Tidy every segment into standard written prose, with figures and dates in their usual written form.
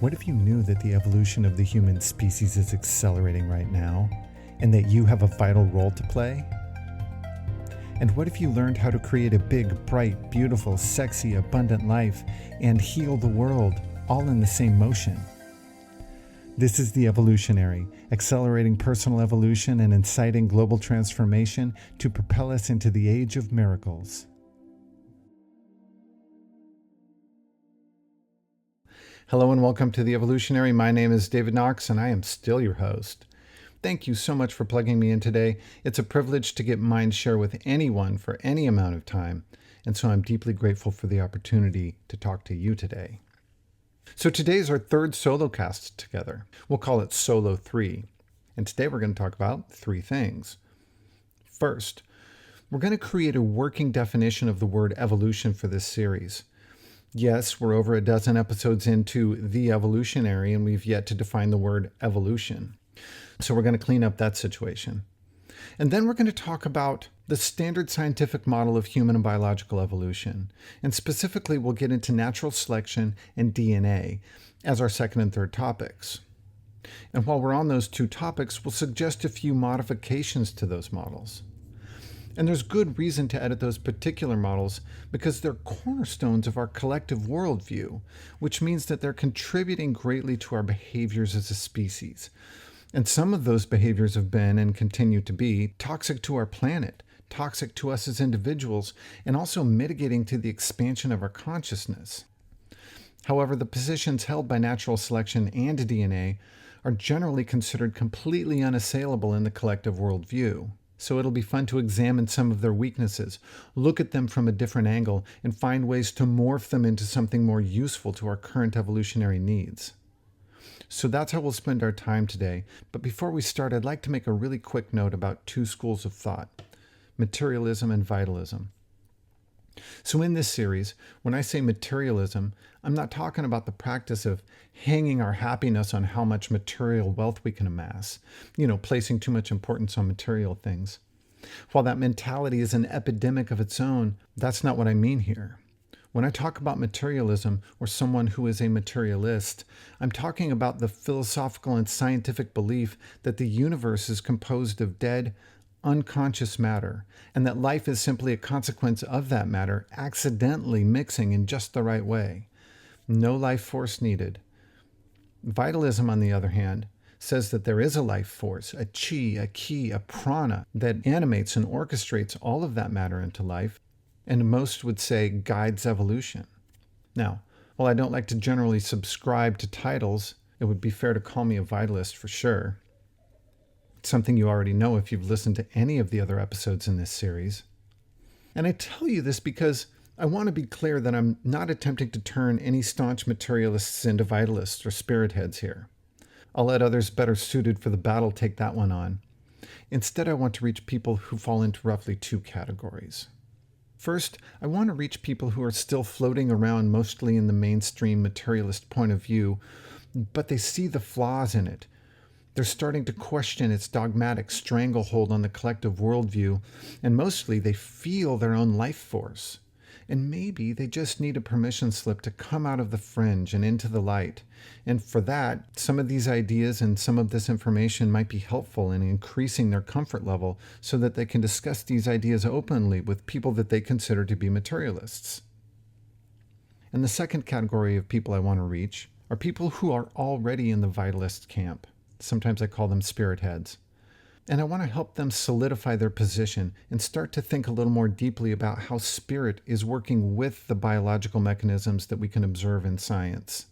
What if you knew that the evolution of the human species is accelerating right now, and that you have a vital role to play? And what if you learned how to create a big, bright, beautiful, sexy, abundant life and heal the world, all in the same motion? This is The Evolutionary, accelerating personal evolution and inciting global transformation to propel us into the age of miracles. Hello and welcome to The Evolutionary. My name is David Knox and I am still your host. Thank you so much for plugging me in today. It's a privilege to get mind share with anyone for any amount of time, and so I'm deeply grateful for the opportunity to talk to you today. So today's our third Solocast together. We'll call it Solo 3, and today we're going to talk about three things. First, we're going to create a working definition of the word evolution for this series. Yes, we're over a dozen episodes into The Evolutionary, and we've yet to define the word evolution. So we're going to clean up that situation. And then we're going to talk about the standard scientific model of human and biological evolution. And specifically, we'll get into natural selection and DNA as our second and third topics. And while we're on those two topics, we'll suggest a few modifications to those models. And there's good reason to edit those particular models because they're cornerstones of our collective worldview, which means that they're contributing greatly to our behaviors as a species. And some of those behaviors have been and continue to be toxic to our planet, toxic to us as individuals, and also mitigating to the expansion of our consciousness. However, the positions held by natural selection and DNA are generally considered completely unassailable in the collective worldview. So it'll be fun to examine some of their weaknesses, look at them from a different angle, and find ways to morph them into something more useful to our current evolutionary needs. So that's how we'll spend our time today. But before we start, I'd like to make a really quick note about two schools of thought: materialism and vitalism. So in this series, when I say materialism, I'm not talking about the practice of hanging our happiness on how much material wealth we can amass, placing too much importance on material things. While that mentality is an epidemic of its own, that's not what I mean here. When I talk about materialism or someone who is a materialist, I'm talking about the philosophical and scientific belief that the universe is composed of dead, unconscious matter, and that life is simply a consequence of that matter accidentally mixing in just the right way. No life force needed. Vitalism, on the other hand, says that there is a life force, a chi, a ki, a prana, that animates and orchestrates all of that matter into life, and most would say guides evolution. Now, while I don't like to generally subscribe to titles, it would be fair to call me a vitalist for sure. It's something you already know if you've listened to any of the other episodes in this series. And I tell you this because I want to be clear that I'm not attempting to turn any staunch materialists into vitalists or spirit heads here. I'll let others better suited for the battle take that one on. Instead, I want to reach people who fall into roughly two categories. First, I want to reach people who are still floating around mostly in the mainstream materialist point of view, but they see the flaws in it. They're starting to question its dogmatic stranglehold on the collective worldview, and mostly they feel their own life force. And maybe they just need a permission slip to come out of the fringe and into the light. And for that, some of these ideas and some of this information might be helpful in increasing their comfort level so that they can discuss these ideas openly with people that they consider to be materialists. And the second category of people I want to reach are people who are already in the vitalist camp. Sometimes I call them spirit heads. And I want to help them solidify their position and start to think a little more deeply about how spirit is working with the biological mechanisms that we can observe in science.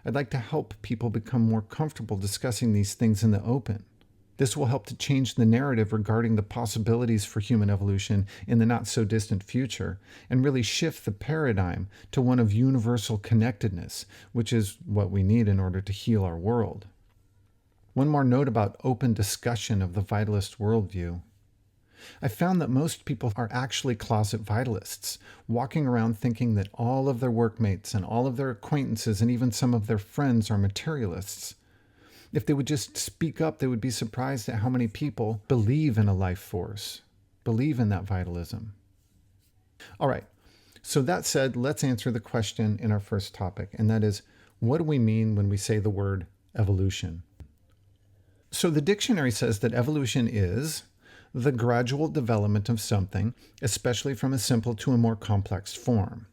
I'd like to help people become more comfortable discussing these things in the open. This will help to change the narrative regarding the possibilities for human evolution in the not-so-distant future and really shift the paradigm to one of universal connectedness, which is what we need in order to heal our world. One more note about open discussion of the vitalist worldview. I found that most people are actually closet vitalists, walking around thinking that all of their workmates and all of their acquaintances and even some of their friends are materialists. If they would just speak up, they would be surprised at how many people believe in a life force, believe in that vitalism. All right, so that said, let's answer the question in our first topic, and that is, What do we mean when we say the word evolution? So the dictionary says that evolution is the gradual development of something, especially from a simple to a more complex form.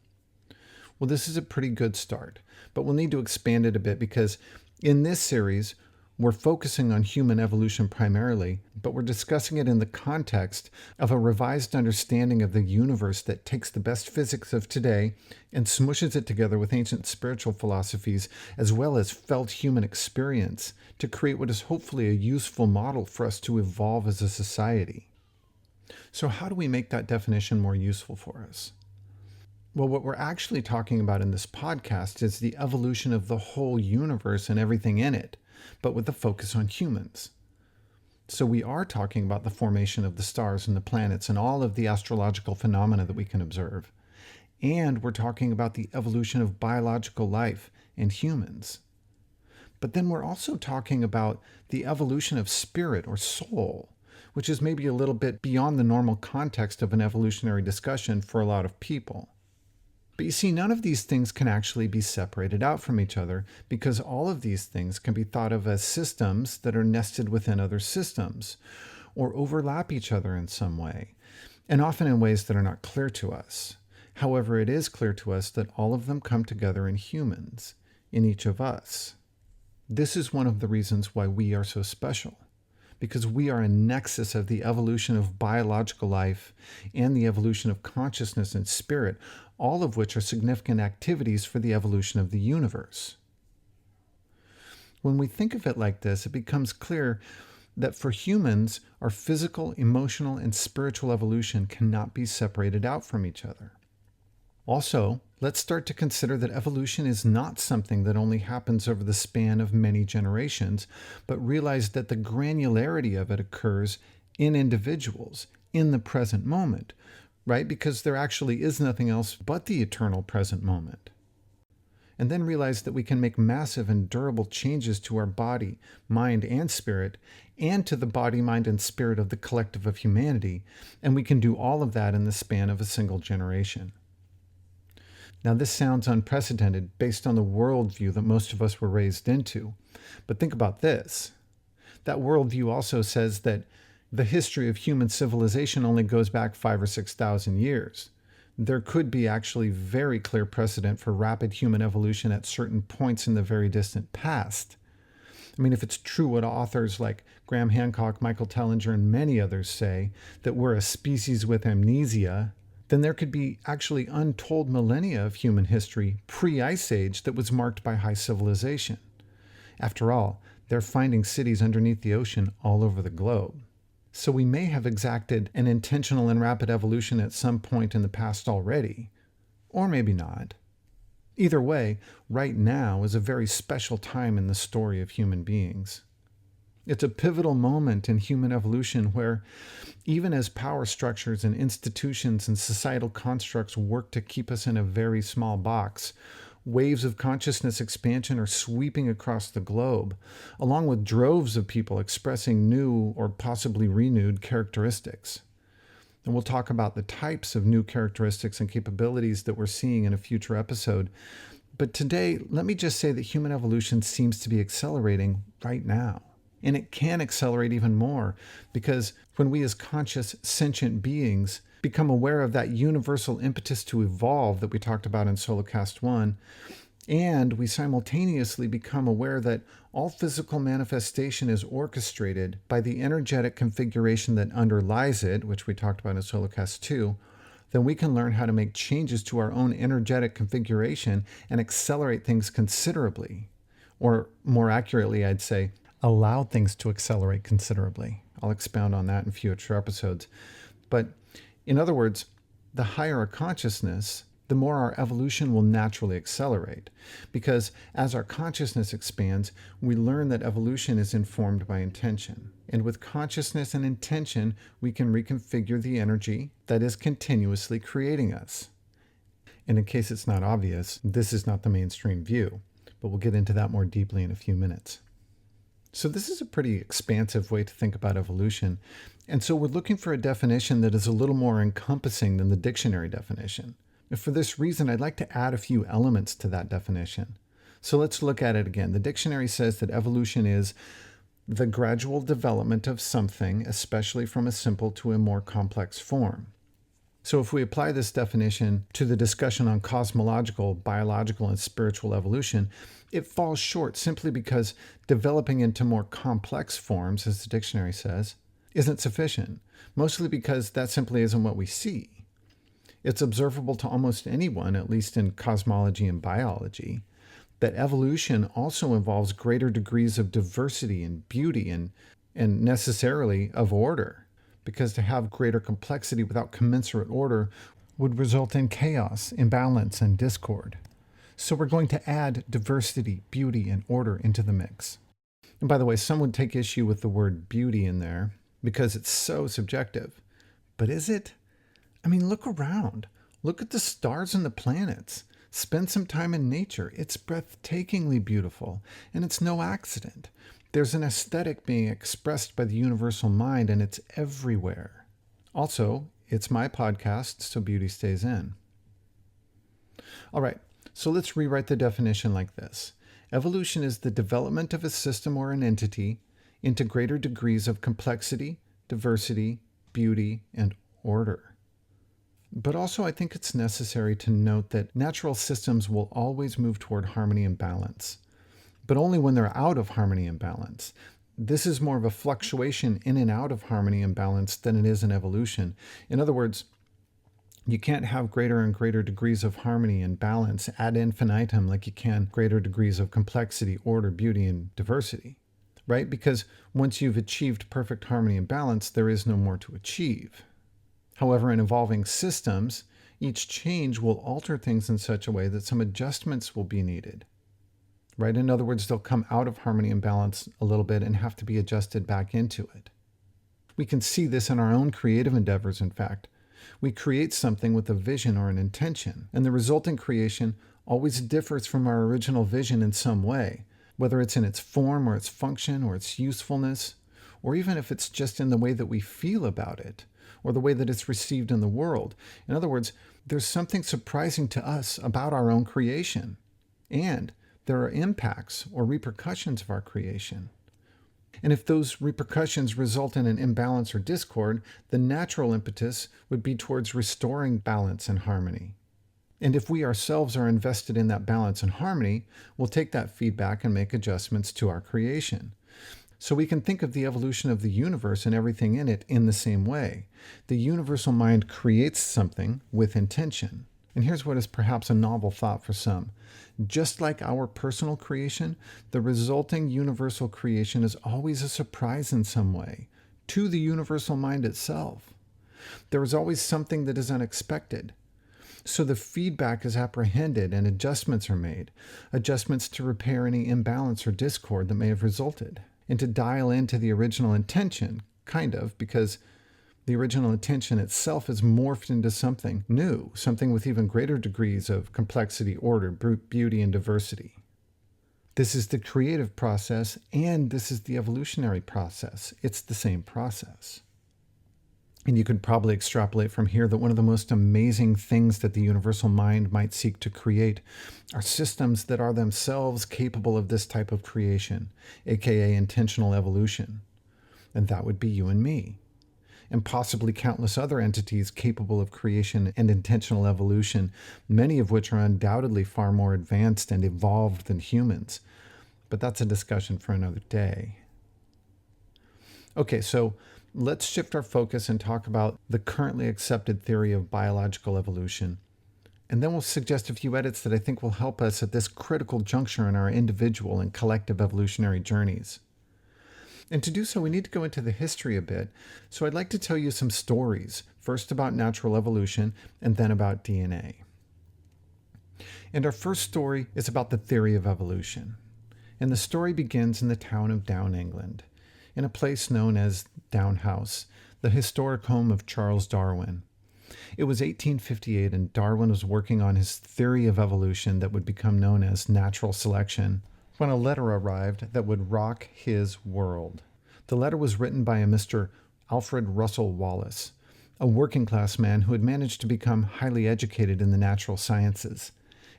Well, this is a pretty good start, but we'll need to expand it a bit because in this series, we're focusing on human evolution primarily, but we're discussing it in the context of a revised understanding of the universe that takes the best physics of today and smushes it together with ancient spiritual philosophies as well as felt human experience to create what is hopefully a useful model for us to evolve as a society. So how do we make that definition more useful for us? Well, what we're actually talking about in this podcast is the evolution of the whole universe and everything in it, but with a focus on humans. So we are talking about the formation of the stars and the planets and all of the astrological phenomena that we can observe. And we're talking about the evolution of biological life and humans. But then we're also talking about the evolution of spirit or soul, which is maybe a little bit beyond the normal context of an evolutionary discussion for a lot of people. But you see, none of these things can actually be separated out from each other because all of these things can be thought of as systems that are nested within other systems or overlap each other in some way, and often in ways that are not clear to us. However, it is clear to us that all of them come together in humans, in each of us. This is one of the reasons why we are so special, because we are a nexus of the evolution of biological life and the evolution of consciousness and spirit, all of which are significant activities for the evolution of the universe. When we think of it like this, it becomes clear that for humans, our physical, emotional, and spiritual evolution cannot be separated out from each other. Also, let's start to consider that evolution is not something that only happens over the span of many generations, but realize that the granularity of it occurs in individuals in the present moment, right? Because there actually is nothing else but the eternal present moment. And then realize that we can make massive and durable changes to our body, mind, and spirit, and to the body, mind, and spirit of the collective of humanity, and we can do all of that in the span of a single generation. Now, this sounds unprecedented based on the worldview that most of us were raised into. But think about this. That worldview also says that the history of human civilization only goes back 5,000 or 6,000 years. There could be actually very clear precedent for rapid human evolution at certain points in the very distant past. I mean, if it's true what authors like Graham Hancock, Michael Tellinger, and many others say, that we're a species with amnesia, then there could be actually untold millennia of human history pre-Ice Age that was marked by high civilization. After all, they're finding cities underneath the ocean all over the globe. So we may have exacted an intentional and rapid evolution at some point in the past already, or maybe not. Either way, right now is a very special time in the story of human beings. It's a pivotal moment in human evolution where, even as power structures and institutions and societal constructs work to keep us in a very small box, waves of consciousness expansion are sweeping across the globe, along with droves of people expressing new or possibly renewed characteristics. And we'll talk about the types of new characteristics and capabilities that we're seeing in a future episode. But today, let me just say that human evolution seems to be accelerating right now. And it can accelerate even more because when we as conscious, sentient beings become aware of that universal impetus to evolve that we talked about in Solocast 1, and we simultaneously become aware that all physical manifestation is orchestrated by the energetic configuration that underlies it, which we talked about in Solocast 2, then we can learn how to make changes to our own energetic configuration and accelerate things considerably. Or more accurately, I'd say, allow things to accelerate considerably. I'll expound on that in future episodes. But in other words, the higher our consciousness, the more our evolution will naturally accelerate. Because as our consciousness expands, we learn that evolution is informed by intention. And with consciousness and intention, we can reconfigure the energy that is continuously creating us. And in case it's not obvious, this is not the mainstream view, but we'll get into that more deeply in a few minutes. So this is a pretty expansive way to think about evolution. And so we're looking for a definition that is a little more encompassing than the dictionary definition. And for this reason, I'd like to add a few elements to that definition. So let's look at it again. The dictionary says that evolution is the gradual development of something, especially from a simple to a more complex form. So if we apply this definition to the discussion on cosmological, biological, and spiritual evolution, it falls short simply because developing into more complex forms, as the dictionary says, isn't sufficient, mostly because that simply isn't what we see. It's observable to almost anyone, at least in cosmology and biology, that evolution also involves greater degrees of diversity and beauty and necessarily of order, because to have greater complexity without commensurate order would result in chaos, imbalance, and discord. So we're going to add diversity, beauty, and order into the mix. And by the way, some would take issue with the word beauty in there because it's so subjective. But is it? I mean, look around. Look at the stars and the planets. Spend some time in nature. It's breathtakingly beautiful, and it's no accident. There's an aesthetic being expressed by the universal mind, and it's everywhere. Also, it's my podcast, so beauty stays in. All right, so let's rewrite the definition like this. Evolution is the development of a system or an entity into greater degrees of complexity, diversity, beauty, and order. But also, I think it's necessary to note that natural systems will always move toward harmony and balance, but only when they're out of harmony and balance. This is more of a fluctuation in and out of harmony and balance than it is in evolution. In other words, you can't have greater and greater degrees of harmony and balance ad infinitum like you can greater degrees of complexity, order, beauty, and diversity, right? Because once you've achieved perfect harmony and balance, there is no more to achieve. However, in evolving systems, each change will alter things in such a way that some adjustments will be needed, right? In other words, they'll come out of harmony and balance a little bit and have to be adjusted back into it. We can see this in our own creative endeavors, in fact. We create something with a vision or an intention, and the resulting creation always differs from our original vision in some way, whether it's in its form or its function or its usefulness, or even if it's just in the way that we feel about it, or the way that it's received in the world. In other words, there's something surprising to us about our own creation, and there are impacts or repercussions of our creation. And if those repercussions result in an imbalance or discord, the natural impetus would be towards restoring balance and harmony. And if we ourselves are invested in that balance and harmony, we'll take that feedback and make adjustments to our creation. So we can think of the evolution of the universe and everything in it in the same way. The universal mind creates something with intention. And here's what is perhaps a novel thought for some. Just like our personal creation, the resulting universal creation is always a surprise in some way to the universal mind itself. There is always something that is unexpected. So the feedback is apprehended and adjustments are made, adjustments to repair any imbalance or discord that may have resulted, and to dial into the original intention, kind of, because the original intention itself is morphed into something new, something with even greater degrees of complexity, order, beauty, and diversity. This is the creative process, and this is the evolutionary process. It's the same process. And you could probably extrapolate from here that one of the most amazing things that the universal mind might seek to create are systems that are themselves capable of this type of creation, aka intentional evolution. And that would be you and me, and possibly countless other entities capable of creation and intentional evolution, many of which are undoubtedly far more advanced and evolved than humans. But that's a discussion for another day. Okay, so let's shift our focus and talk about the currently accepted theory of biological evolution. And then we'll suggest a few edits that I think will help us at this critical juncture in our individual and collective evolutionary journeys. And to do so, we need to go into the history a bit. So I'd like to tell you some stories, first about natural evolution and then about DNA. And our first story is about the theory of evolution. And the story begins in the town of Down, England, in a place known as Down House, the historic home of Charles Darwin. It was 1858, and Darwin was working on his theory of evolution that would become known as natural selection, when a letter arrived that would rock his world. The letter was written by a Mr. Alfred Russel Wallace, a working-class man who had managed to become highly educated in the natural sciences.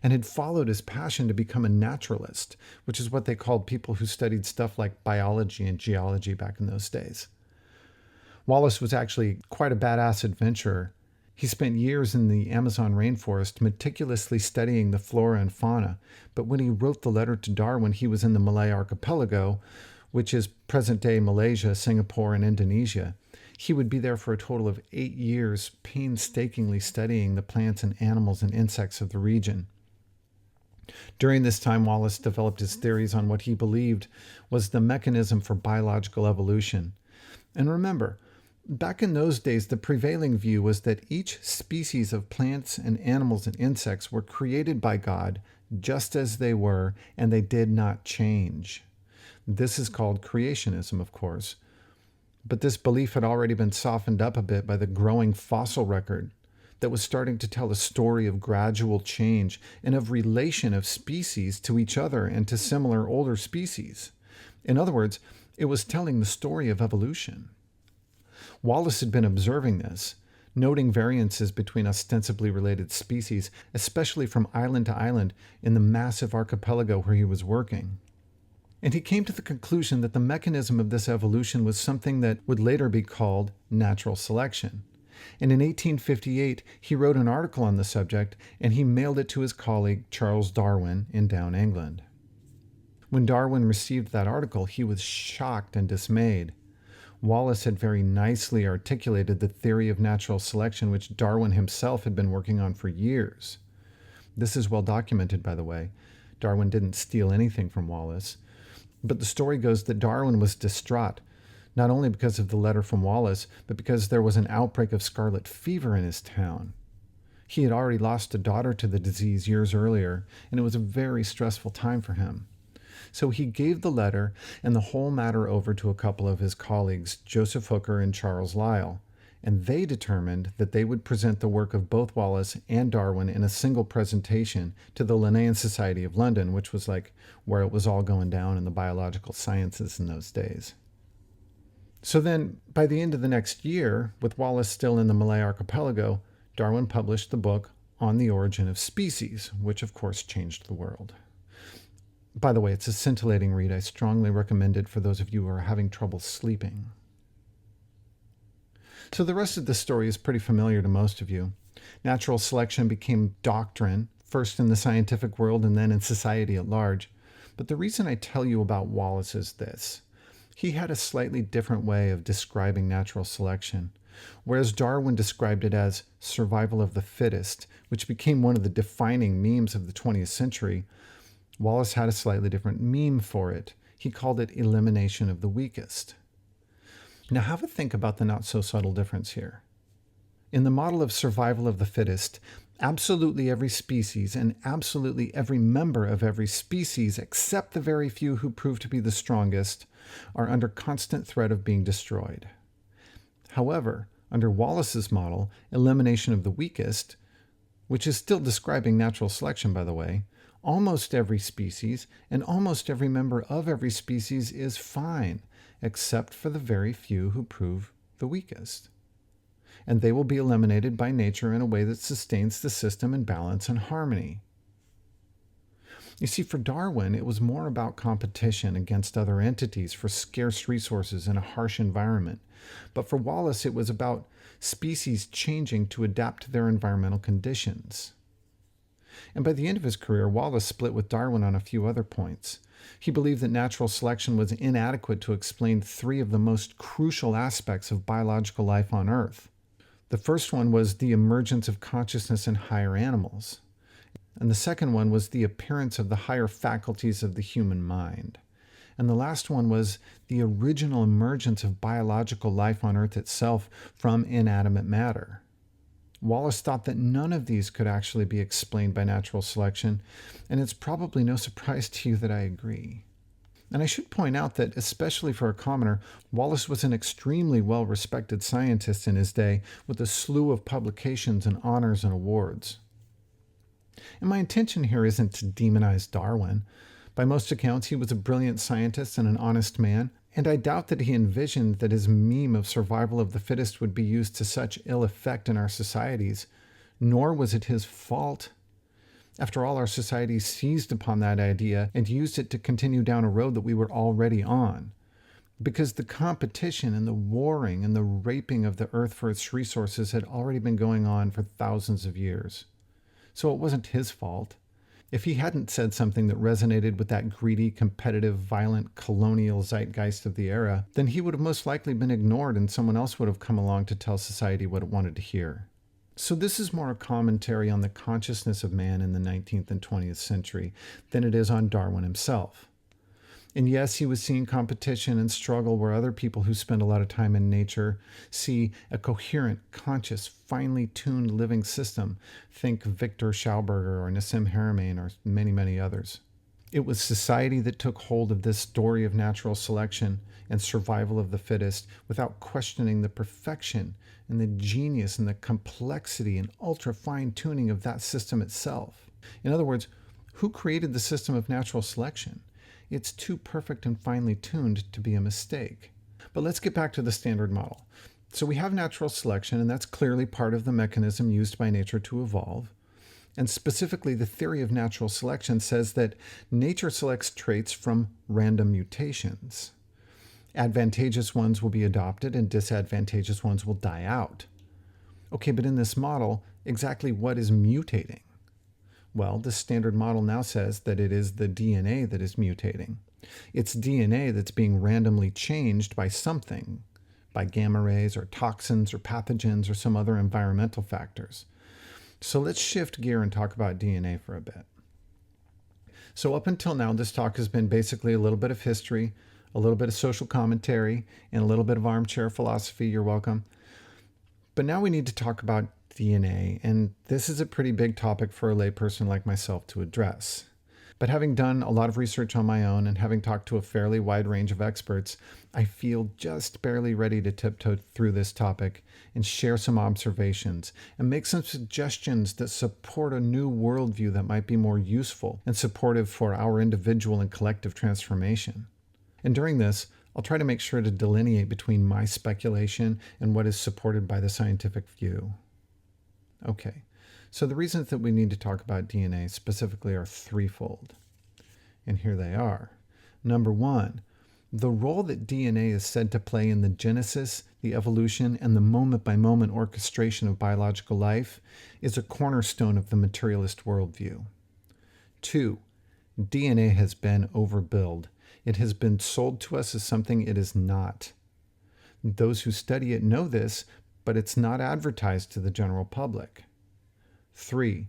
and had followed his passion to become a naturalist, which is what they called people who studied stuff like biology and geology back in those days. Wallace was actually quite a badass adventurer. He spent years in the Amazon rainforest meticulously studying the flora and fauna, but when he wrote the letter to Darwin, he was in the Malay archipelago, which is present-day Malaysia, Singapore, and Indonesia. He would be there for a total of 8 years, painstakingly studying the plants and animals and insects of the region. During this time, Wallace developed his theories on what he believed was the mechanism for biological evolution. And remember, back in those days, the prevailing view was that each species of plants and animals and insects were created by God just as they were, and they did not change. This is called creationism, of course. But this belief had already been softened up a bit by the growing fossil record that was starting to tell a story of gradual change and of relation of species to each other and to similar older species. In other words, it was telling the story of evolution. Wallace had been observing this, noting variances between ostensibly related species, especially from island to island in the massive archipelago where he was working. And he came to the conclusion that the mechanism of this evolution was something that would later be called natural selection. And in 1858, he wrote an article on the subject, and he mailed it to his colleague Charles Darwin in Down, England. When Darwin received that article, he was shocked and dismayed. Wallace had very nicely articulated the theory of natural selection, which Darwin himself had been working on for years. This is well documented, by the way. Darwin didn't steal anything from Wallace. But the story goes that Darwin was distraught, not only because of the letter from Wallace, but because there was an outbreak of scarlet fever in his town. He had already lost a daughter to the disease years earlier, and it was a very stressful time for him. So he gave the letter and the whole matter over to a couple of his colleagues, Joseph Hooker and Charles Lyell, and they determined that they would present the work of both Wallace and Darwin in a single presentation to the Linnean Society of London, which was like where it was all going down in the biological sciences in those days. So then, by the end of the next year, with Wallace still in the Malay archipelago, Darwin published the book On the Origin of Species, which of course changed the world. By the way, it's a scintillating read. I strongly recommend it for those of you who are having trouble sleeping. So the rest of the story is pretty familiar to most of you. Natural selection became doctrine, first in the scientific world and then in society at large. But the reason I tell you about Wallace is this. He had a slightly different way of describing natural selection. Whereas Darwin described it as survival of the fittest, which became one of the defining memes of the 20th century, Wallace had a slightly different meme for it. He called it elimination of the weakest. Now have a think about the not-so-subtle difference here. In the model of survival of the fittest, absolutely every species and absolutely every member of every species, except the very few who prove to be the strongest, are under constant threat of being destroyed. However, under Wallace's model, elimination of the weakest, which is still describing natural selection, by the way, almost every species and almost every member of every species is fine, except for the very few who prove the weakest. And they will be eliminated by nature in a way that sustains the system in balance and harmony. You see, for Darwin, it was more about competition against other entities for scarce resources in a harsh environment. But for Wallace, it was about species changing to adapt to their environmental conditions. And by the end of his career, Wallace split with Darwin on a few other points. He believed that natural selection was inadequate to explain 3 of the most crucial aspects of biological life on Earth. The first one was the emergence of consciousness in higher animals. And the second one was the appearance of the higher faculties of the human mind. And the last one was the original emergence of biological life on Earth itself from inanimate matter. Wallace thought that none of these could actually be explained by natural selection, and it's probably no surprise to you that I agree. And I should point out that, especially for a commoner, Wallace was an extremely well-respected scientist in his day, with a slew of publications and honors and awards. And my intention here isn't to demonize Darwin. By most accounts, he was a brilliant scientist and an honest man, and I doubt that he envisioned that his meme of survival of the fittest would be used to such ill effect in our societies, nor was it his fault. After all, our society seized upon that idea and used it to continue down a road that we were already on. Because the competition and the warring and the raping of the earth for its resources had already been going on for thousands of years. So it wasn't his fault. If he hadn't said something that resonated with that greedy, competitive, violent, colonial zeitgeist of the era, then he would have most likely been ignored and someone else would have come along to tell society what it wanted to hear. So this is more a commentary on the consciousness of man in the 19th and 20th century than it is on Darwin himself. And yes, he was seeing competition and struggle where other people who spend a lot of time in nature see a coherent, conscious, finely tuned living system. Think Victor Schauberger or Nassim Haramein or many, many others. It was society that took hold of this story of natural selection and survival of the fittest without questioning the perfection and the genius and the complexity and ultra-fine tuning of that system itself. In other words, who created the system of natural selection? It's too perfect and finely tuned to be a mistake. But let's get back to the standard model. So we have natural selection, and that's clearly part of the mechanism used by nature to evolve. And specifically, the theory of natural selection says that nature selects traits from random mutations. Advantageous ones will be adopted and disadvantageous ones will die out. Okay, but in this model, exactly what is mutating? Well, the standard model now says that it is the DNA that is mutating. It's DNA that's being randomly changed by something, by gamma rays or toxins or pathogens or some other environmental factors. So let's shift gear and talk about DNA for a bit. So up until now, this talk has been basically a little bit of history, a little bit of social commentary, and a little bit of armchair philosophy. You're welcome. But now we need to talk about DNA, and this is a pretty big topic for a layperson like myself to address. But having done a lot of research on my own and having talked to a fairly wide range of experts, I feel just barely ready to tiptoe through this topic and share some observations and make some suggestions that support a new worldview that might be more useful and supportive for our individual and collective transformation. And during this, I'll try to make sure to delineate between my speculation and what is supported by the scientific view. Okay, so the reasons that we need to talk about DNA specifically are threefold. And here they are. Number one, the role that DNA is said to play in the genesis, the evolution, and the moment-by-moment orchestration of biological life is a cornerstone of the materialist worldview. Two, DNA has been overbilled. It has been sold to us as something it is not. Those who study it know this, but it's not advertised to the general public. 3.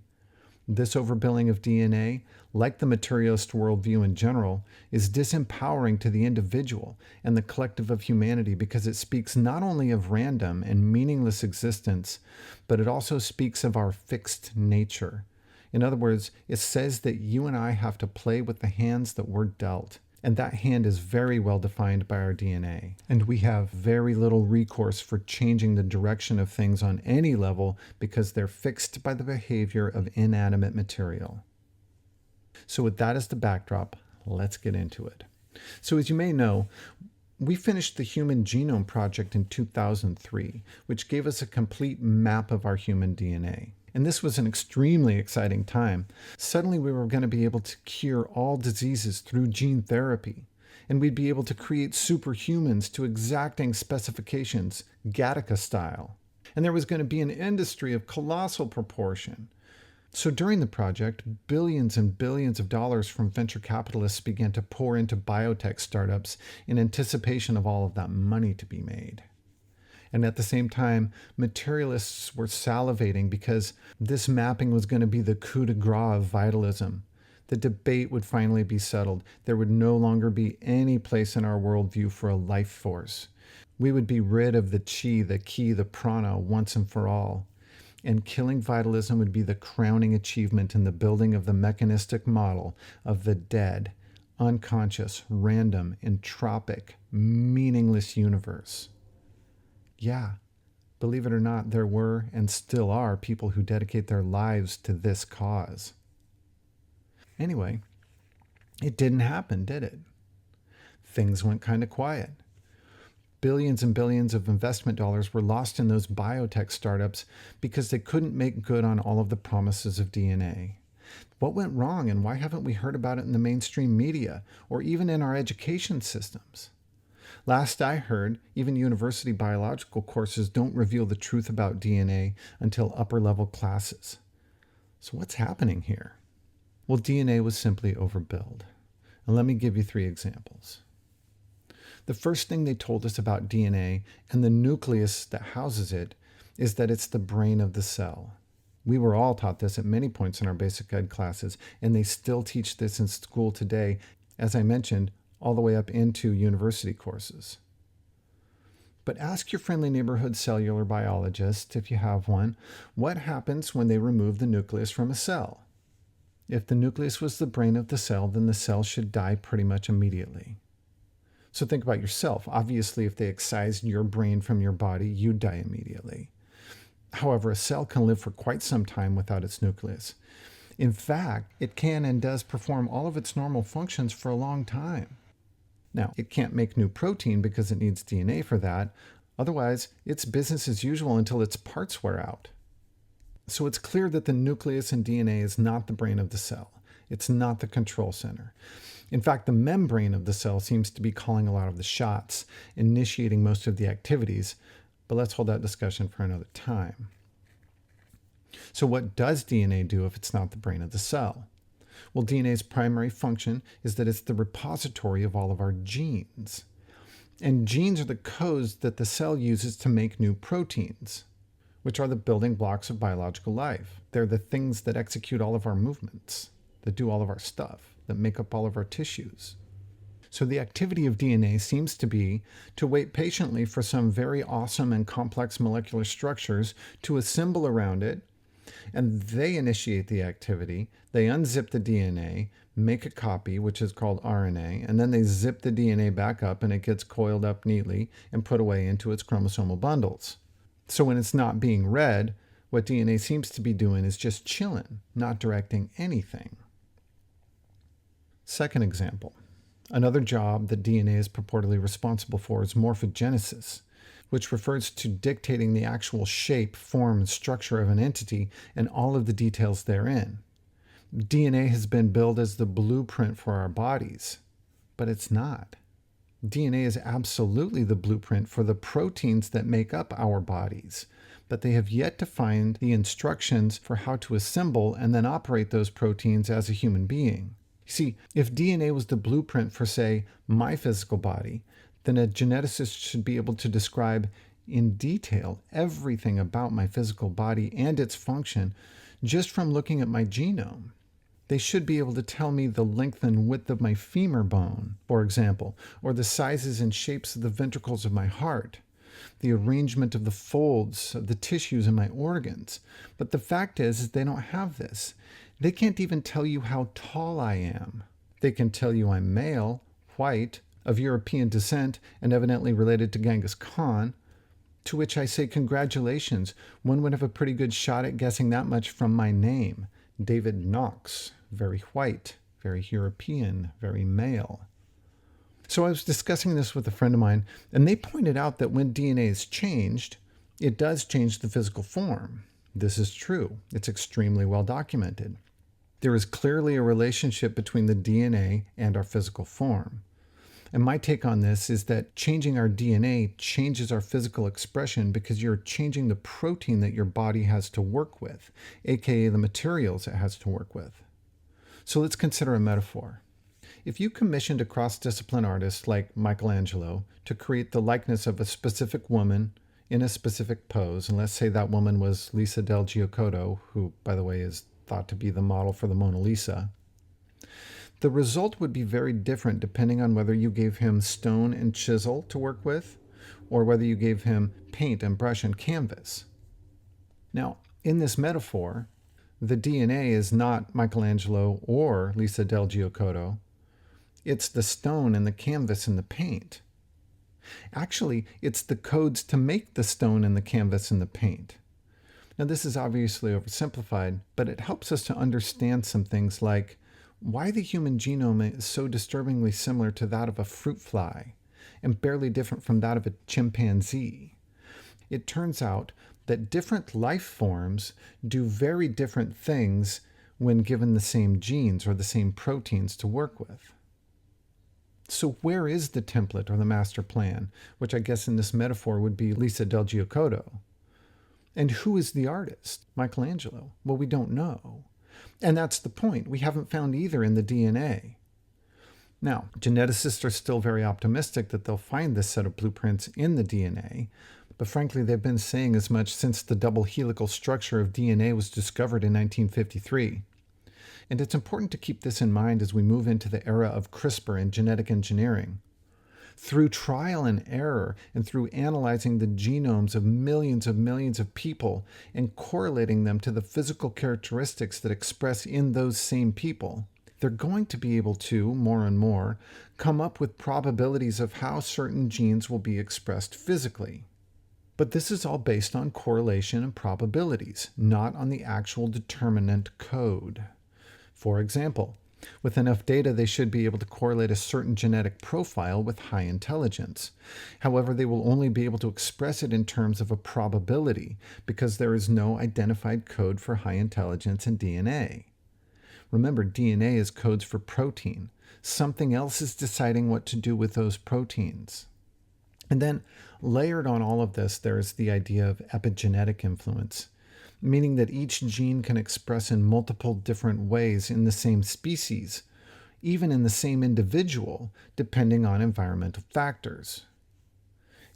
This overbilling of DNA, like the materialist worldview in general, is disempowering to the individual and the collective of humanity because it speaks not only of random and meaningless existence, but it also speaks of our fixed nature. In other words, it says that you and I have to play with the hands that we're dealt. And that hand is very well defined by our DNA. And we have very little recourse for changing the direction of things on any level because they're fixed by the behavior of inanimate material. So with that as the backdrop, let's get into it. So as you may know, we finished the Human Genome Project in 2003, which gave us a complete map of our human DNA. And this was an extremely exciting time. Suddenly we were going to be able to cure all diseases through gene therapy. And we'd be able to create superhumans to exacting specifications, Gattaca style. And there was going to be an industry of colossal proportion. So during the project, billions and billions of dollars from venture capitalists began to pour into biotech startups in anticipation of all of that money to be made. And at the same time, materialists were salivating because this mapping was going to be the coup de grace of vitalism. The debate would finally be settled. There would no longer be any place in our worldview for a life force. We would be rid of the chi, the ki, the prana once and for all. And killing vitalism would be the crowning achievement in the building of the mechanistic model of the dead, unconscious, random, entropic, meaningless universe. Yeah, believe it or not, there were and still are people who dedicate their lives to this cause. Anyway, it didn't happen, did it? Things went kind of quiet. Billions and billions of investment dollars were lost in those biotech startups because they couldn't make good on all of the promises of DNA. What went wrong, and why haven't we heard about it in the mainstream media or even in our education systems? Last I heard, even university biological courses don't reveal the truth about DNA until upper level classes. So what's happening here? Well, DNA was simply overbilled. And let me give you 3 examples. The first thing they told us about DNA and the nucleus that houses it is that it's the brain of the cell. We were all taught this at many points in our basic ed classes, and they still teach this in school today, as I mentioned, all the way up into university courses. But ask your friendly neighborhood cellular biologist, if you have one, what happens when they remove the nucleus from a cell? If the nucleus was the brain of the cell, then the cell should die pretty much immediately. So think about yourself. Obviously, if they excised your brain from your body, you'd die immediately. However, a cell can live for quite some time without its nucleus. In fact, it can and does perform all of its normal functions for a long time. Now, it can't make new protein because it needs DNA for that. Otherwise, it's business as usual until its parts wear out. So it's clear that the nucleus in DNA is not the brain of the cell. It's not the control center. In fact, the membrane of the cell seems to be calling a lot of the shots, initiating most of the activities, but let's hold that discussion for another time. So what does DNA do if it's not the brain of the cell? Well, DNA's primary function is that it's the repository of all of our genes. And genes are the codes that the cell uses to make new proteins, which are the building blocks of biological life. They're the things that execute all of our movements, that do all of our stuff, that make up all of our tissues. So the activity of DNA seems to be to wait patiently for some very awesome and complex molecular structures to assemble around it, and they initiate the activity. They unzip the DNA, make a copy, which is called RNA, and then they zip the DNA back up and it gets coiled up neatly and put away into its chromosomal bundles. So when it's not being read, what DNA seems to be doing is just chilling, not directing anything. Second example. Another job that DNA is purportedly responsible for is morphogenesis, which refers to dictating the actual shape, form, and structure of an entity and all of the details therein. DNA has been billed as the blueprint for our bodies, but it's not. DNA is absolutely the blueprint for the proteins that make up our bodies, but they have yet to find the instructions for how to assemble and then operate those proteins as a human being. You see, if DNA was the blueprint for, say, my physical body, then a geneticist should be able to describe in detail everything about my physical body and its function just from looking at my genome. They should be able to tell me the length and width of my femur bone, for example, or the sizes and shapes of the ventricles of my heart, the arrangement of the folds of the tissues in my organs. But the fact is they don't have this. They can't even tell you how tall I am. They can tell you I'm male, white, of European descent, and evidently related to Genghis Khan, to which I say congratulations. One would have a pretty good shot at guessing that much from my name. David Knox, very white, very European, very male. So I was discussing this with a friend of mine, and they pointed out that when DNA is changed, it does change the physical form. This is true. It's extremely well documented. There is clearly a relationship between the DNA and our physical form. And my take on this is that changing our DNA changes our physical expression because you're changing the protein that your body has to work with, aka the materials it has to work with. So let's consider a metaphor. If you commissioned a cross-discipline artist like Michelangelo to create the likeness of a specific woman in a specific pose, and let's say that woman was Lisa del Giacoto, who, by the way, is thought to be the model for the Mona Lisa, the result would be very different depending on whether you gave him stone and chisel to work with, or whether you gave him paint and brush and canvas. Now, in this metaphor, the DNA is not Michelangelo or Lisa del Giacoto. It's the stone and the canvas and the paint. Actually, it's the codes to make the stone and the canvas and the paint. Now, this is obviously oversimplified, but it helps us to understand some things like why the human genome is so disturbingly similar to that of a fruit fly and barely different from that of a chimpanzee. It turns out that different life forms do very different things when given the same genes or the same proteins to work with. So where is the template or the master plan, which I guess in this metaphor would be Lisa del Giacoto? And who is the artist? Michelangelo? Well, we don't know. And that's the point. We haven't found either in the DNA. Now, geneticists are still very optimistic that they'll find this set of blueprints in the DNA, but frankly, they've been saying as much since the double helical structure of DNA was discovered in 1953. And it's important to keep this in mind as we move into the era of CRISPR and genetic engineering. Through trial and error, and through analyzing the genomes of millions of people and correlating them to the physical characteristics that express in those same people, they're going to be able to, more and more, come up with probabilities of how certain genes will be expressed physically. But this is all based on correlation and probabilities, not on the actual determinant code. For example, with enough data, they should be able to correlate a certain genetic profile with high intelligence. However, they will only be able to express it in terms of a probability, because there is no identified code for high intelligence in DNA. Remember, DNA is codes for protein. Something else is deciding what to do with those proteins. And then, layered on all of this, there is the idea of epigenetic influence, meaning that each gene can express in multiple different ways in the same species, even in the same individual, depending on environmental factors.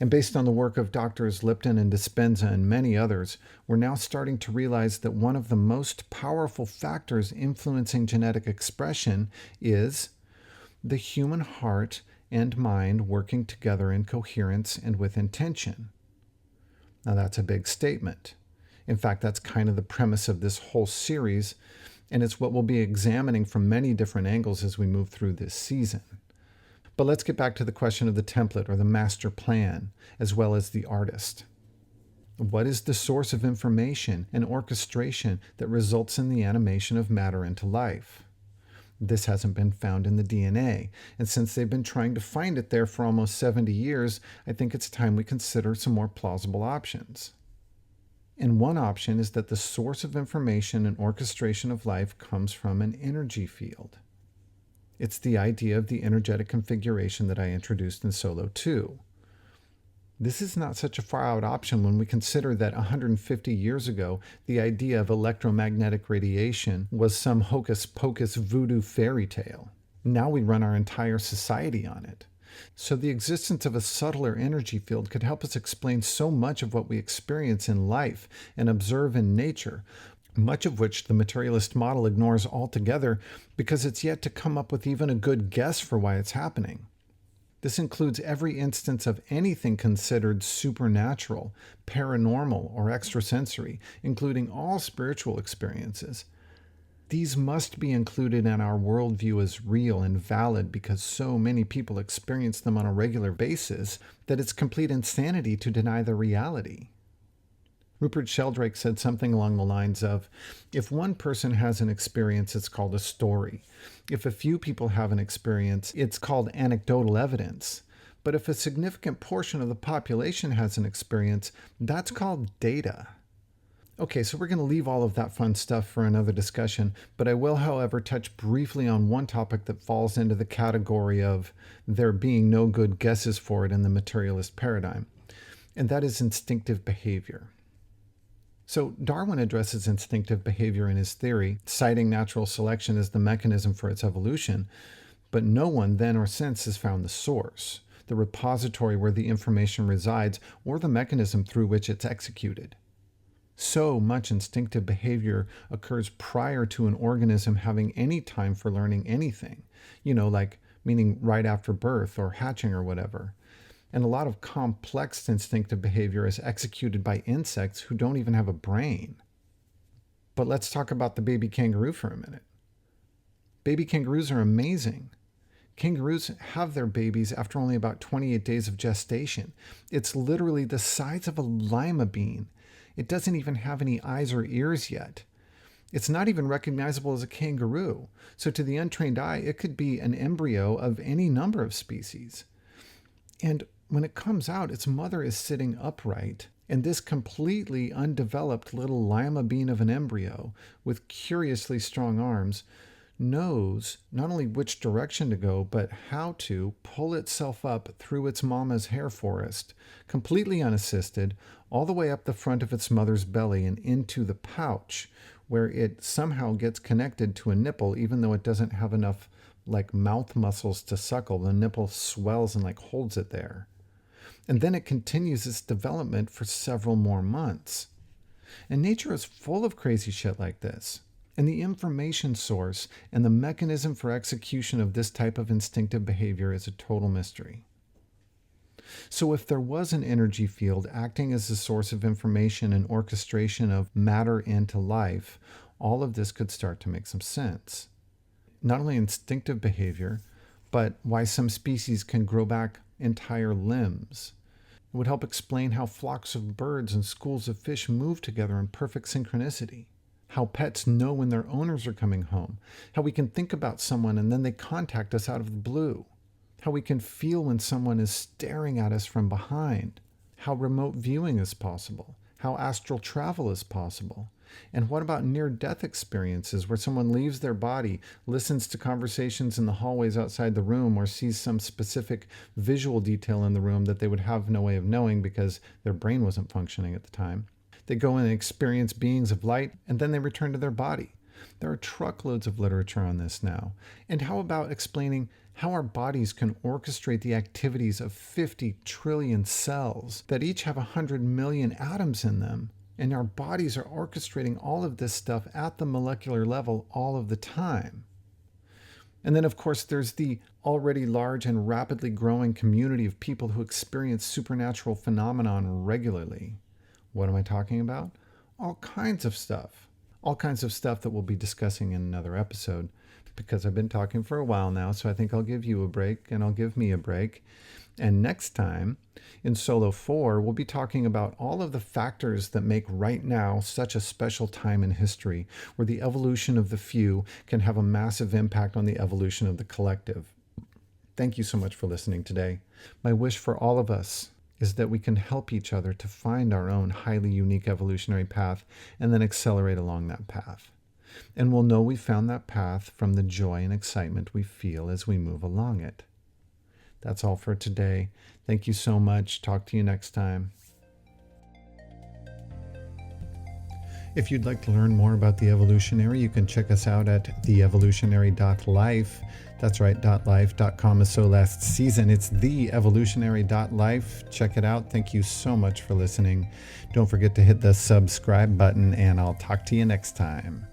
And based on the work of Drs. Lipton and Dispenza and many others, we're now starting to realize that one of the most powerful factors influencing genetic expression is the human heart and mind working together in coherence and with intention. Now that's a big statement. In fact, that's kind of the premise of this whole series, and it's what we'll be examining from many different angles as we move through this season. But let's get back to the question of the template or the master plan, as well as the artist. What is the source of information and orchestration that results in the animation of matter into life? This hasn't been found in the DNA, and since they've been trying to find it there for almost 70 years, I think it's time we consider some more plausible options. And one option is that the source of information and orchestration of life comes from an energy field. It's the idea of the energetic configuration that I introduced in Solo 2. This is not such a far-out option when we consider that 150 years ago, the idea of electromagnetic radiation was some hocus-pocus voodoo fairy tale. Now we run our entire society on it. So the existence of a subtler energy field could help us explain so much of what we experience in life and observe in nature, much of which the materialist model ignores altogether because it's yet to come up with even a good guess for why it's happening. This includes every instance of anything considered supernatural, paranormal, or extrasensory, including all spiritual experiences. These must be included in our worldview as real and valid because so many people experience them on a regular basis that it's complete insanity to deny their reality. Rupert Sheldrake said something along the lines of, if one person has an experience, it's called a story. If a few people have an experience, it's called anecdotal evidence. But if a significant portion of the population has an experience, that's called data. Okay, so we're going to leave all of that fun stuff for another discussion, but I will, however, touch briefly on one topic that falls into the category of there being no good guesses for it in the materialist paradigm, and that is instinctive behavior. So Darwin addresses instinctive behavior in his theory, citing natural selection as the mechanism for its evolution, but no one then or since has found the source, the repository where the information resides, or the mechanism through which it's executed. So much instinctive behavior occurs prior to an organism having any time for learning anything, like meaning right after birth or hatching or whatever. And a lot of complex instinctive behavior is executed by insects who don't even have a brain. But let's talk about the baby kangaroo for a minute. Baby kangaroos are amazing. Kangaroos have their babies after only about 28 days of gestation. It's literally the size of a lima bean. It doesn't even have any eyes or ears yet. It's not even recognizable as a kangaroo. So to the untrained eye, it could be an embryo of any number of species. And when it comes out, its mother is sitting upright, And this completely undeveloped little lima bean of an embryo with curiously strong arms knows not only which direction to go, but how to pull itself up through its mama's hair forest, completely unassisted, all the way up the front of its mother's belly and into the pouch, where it somehow gets connected to a nipple, even though it doesn't have enough mouth muscles to suckle. The nipple swells and holds it there. And then it continues its development for several more months. And nature is full of crazy shit like this. And the information source and the mechanism for execution of this type of instinctive behavior is a total mystery. So if there was an energy field acting as a source of information and orchestration of matter into life, all of this could start to make some sense. Not only instinctive behavior, but why some species can grow back entire limbs. It would help explain how flocks of birds and schools of fish move together in perfect synchronicity. How pets know when their owners are coming home. How we can think about someone and then they contact us out of the blue. How we can feel when someone is staring at us from behind. How remote viewing is possible. How astral travel is possible. And what about near-death experiences where someone leaves their body, listens to conversations in the hallways outside the room, or sees some specific visual detail in the room that they would have no way of knowing because their brain wasn't functioning at the time? They go and experience beings of light, and then they return to their body. There are truckloads of literature on this now. And how about explaining how our bodies can orchestrate the activities of 50 trillion cells that each have 100 million atoms in them? And our bodies are orchestrating all of this stuff at the molecular level all of the time. And then, of course, there's the already large and rapidly growing community of people who experience supernatural phenomenon regularly. What am I talking about? All kinds of stuff. All kinds of stuff that we'll be discussing in another episode, because I've been talking for a while now, so I think I'll give you a break and I'll give me a break. And next time, in Solo 4, we'll be talking about all of the factors that make right now such a special time in history, where the evolution of the few can have a massive impact on the evolution of the collective. Thank you so much for listening today. My wish for all of us is that we can help each other to find our own highly unique evolutionary path and then accelerate along that path. And we'll know we found that path from the joy and excitement we feel as we move along it. That's all for today. Thank you so much. Talk to you next time. If you'd like to learn more about The Evolutionary, you can check us out at theevolutionary.life. That's right, .life.com is so last season. It's theevolutionary.life. Check it out. Thank you so much for listening. Don't forget to hit the subscribe button, and I'll talk to you next time.